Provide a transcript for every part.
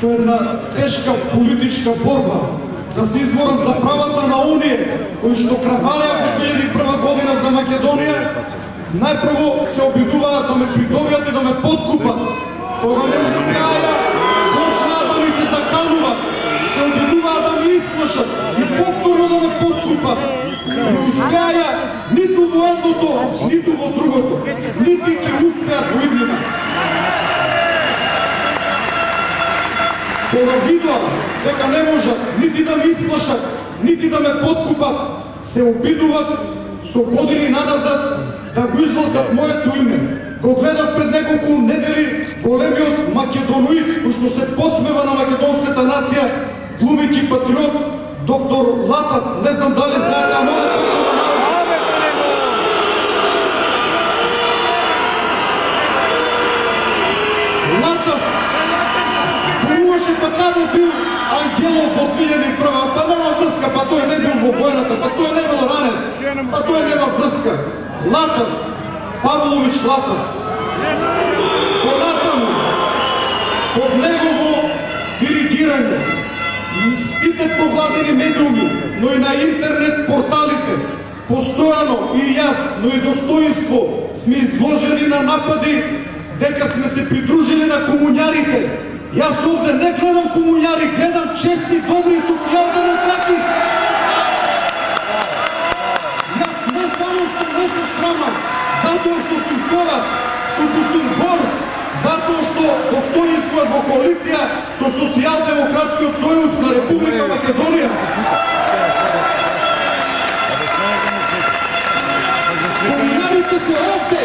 со една тешка политичка борба да се изборам за правата на оние кои што кравареа во 2001 година за Македонија, најпрво се обидуваат да ме придобијат и да ме подкупат. Кога не успеаја, почнаа да ми се закануваат, се обидуваат да ми исплашат и повторно да ме подкупат. Не успеаја ниту во едното, ниту во другото, нити ќе успеат во иднина. Кога видоа дека не можат нити да ме исплашат, нити да ме подкупат, се обидуваат со години наназад да го извлакат моето име. Го гледав пред неколку недели големиот македоноид, кој што се подсмева на македонската нација, глумики патриот, доктор Латас. Не знам дали знаете, а мојот доктор Латас зборуваше така да бил Ангелов од 2001, па нема врска, па тој не бил во војната, па тој не бил ранен, па тој нема врска. Латас, Павлович Латас. Понатаму, под негово диригирање, сите провладени медиуми, но и на интернет порталите, постојано и јас, но и достоинство сме изложени на напади дека сме се придружили на комуњарите. Јас овде не гледам комуњари, гледам честни, добри социјалдемократи. Јас не само што не се срамам, затоа што сум со вас, туку сум бор, затоа што достоинство е во коалиција со Социјалдемократскиот сојуз на Република Македонија. Комуњарите се овде,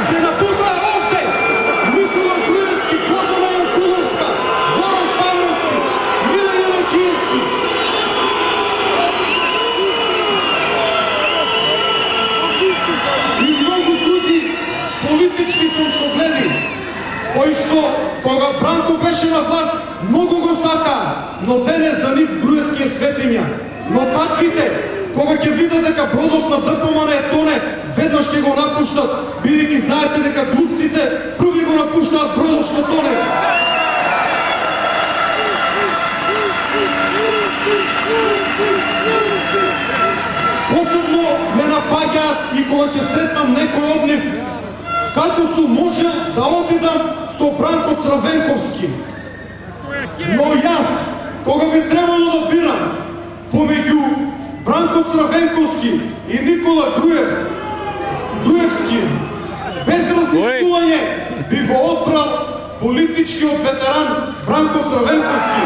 се напудва овде. Никола Груевски, Гordana Јанкуловска, Зоран Ставровски, Миле Јанакиевски. И многу други политички сончогледи, кои што кога Бранко беше на власт многу го сакаа, но денес за нив Груевски е светиња. Но таквите, кога ќе видат дека бродот на ДПМН е тоне, веднаш ќе го напуштат, бидејќи знаете дека глупците први го напуштаат бродот што тоне. Посебно ме напаѓаат и кога ќе сретнам некој од нив, како сум можел да отидам со Бранко Црвенковски. Но јас, кога би требало да бирам помеѓу Бранко Црвенковски и Никола Груевски, без размислување би го одбрал политичкиот ветеран Бранко Црвенковски.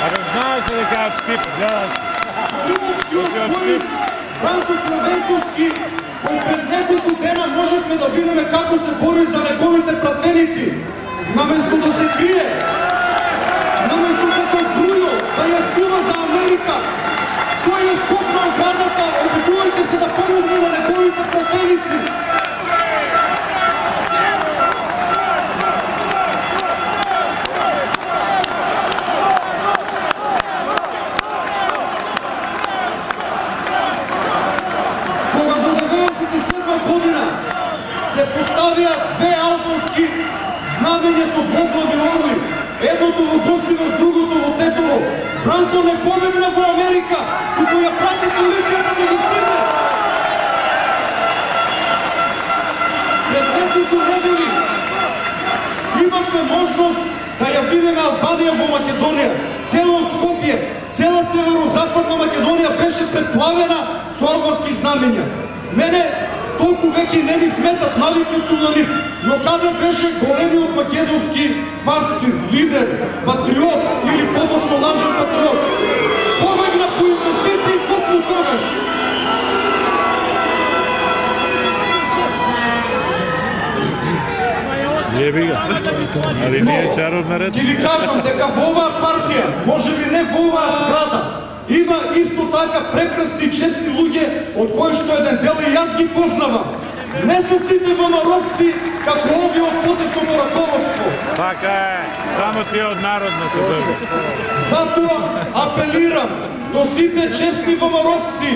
Абе знаеш дека е тип, гледаш. Политичкиот воин Бранко Црвенковски, кој пред неколку дена можевме да видиме како се бори за неговите пратеници, наместо да се крие, наместо како Грујо да ја стува за Америка, тој е скокнал градата, обидувајте се да помогне на неговите пратеници. Кога во 1997 година се поставија две албански знамења со двоглави орли, едното во Гостивар, другото во Тетово, Бранко не побегна во Америка, туку ја прати полицијата да ги сине. Пред неколку недели имавме можност да ја видиме Албанија во Македонија. Цело Скопје, цела северозападна Македонија беше преплавена со албански знамења. Мене толку веќе не ми сметат, навикнат сум на нив, но каде беше големиот македонски пастир, лидер, патриот или поточно лажен патриот? Побегна по инвестиции токму тогаш. Не бига, али не е чаровна реч. Ќе ви кажам дека во оваа партија, можеби не во оваа зграда, има исто така прекрасни честни луѓе, од кои што еден дел и јас ги познавам. Не се сите ВМРО-вци како овие од потесното раководство. Така е, само тие од народно се држат. Затоа апелирам до сите честни ВМРО-вци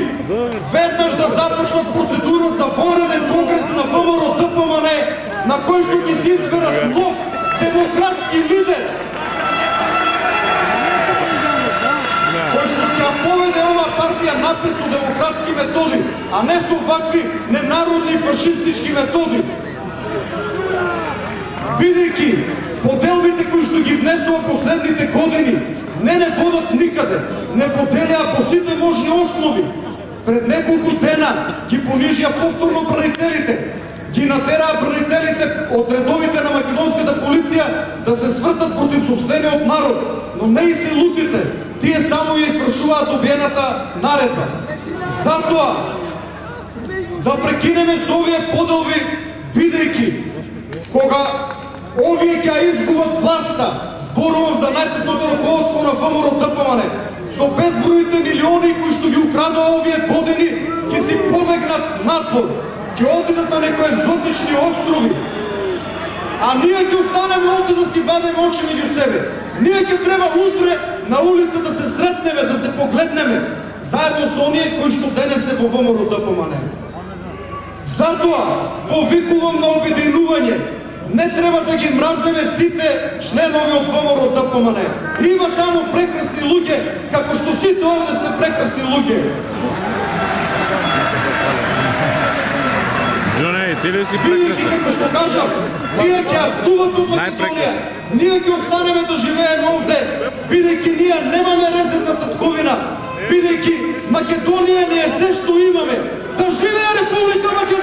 веднаш да започнат процедура за вонреден конгрес на ВМРО ДПМН, на кој што ќе се изберат нов демократски лидер, кој што ќе поведе ова партија напред со демократски методи, а не со вакви ненародни фашистички методи. Бидејќи поделбите кои што ги внесува последните години не водат никаде, не поделија по сите можни основи. Пред неколку дена ги понижија повторно бранителите, ги натераа бранителите од редовите на македонската полиција да се свртат против собствениот народ, но не и се лутите, тие само ја извршуваат објената наредба. Затоа да прекинеме со овие поделби, бидејќи кога овие ќе изгубат власта, зборувам за најтесното руководство на ВМРО-ДПМН, со безбројните милиони кои што ги украдоа овие години, ќе си побегнат надвор, ќе отидат на некои екзотични острови, а ние ќе останеме овде да си вадеме очи меѓу себе. Ние ќе треба утре на улица да се сретнеме, да се погледнеме, заедно со оние кои што денес се во ВМРО-ДПМН. Затоа повикувам на обединување. Не треба да ги мраземе сите членови од ВМРО-ДПМН. Има таму прекрасни луѓе, како што сите овде сте прекрасни луѓе. Джоне, ти ли си прекрасен? Како што кажав, тие ќе јаздуват од Македонија. Ние ќе останеме да живееме овде, бидејќи ние немаме резервна татковина, бидејќи Македонија не е се што имаме. Да живее Република Македонија!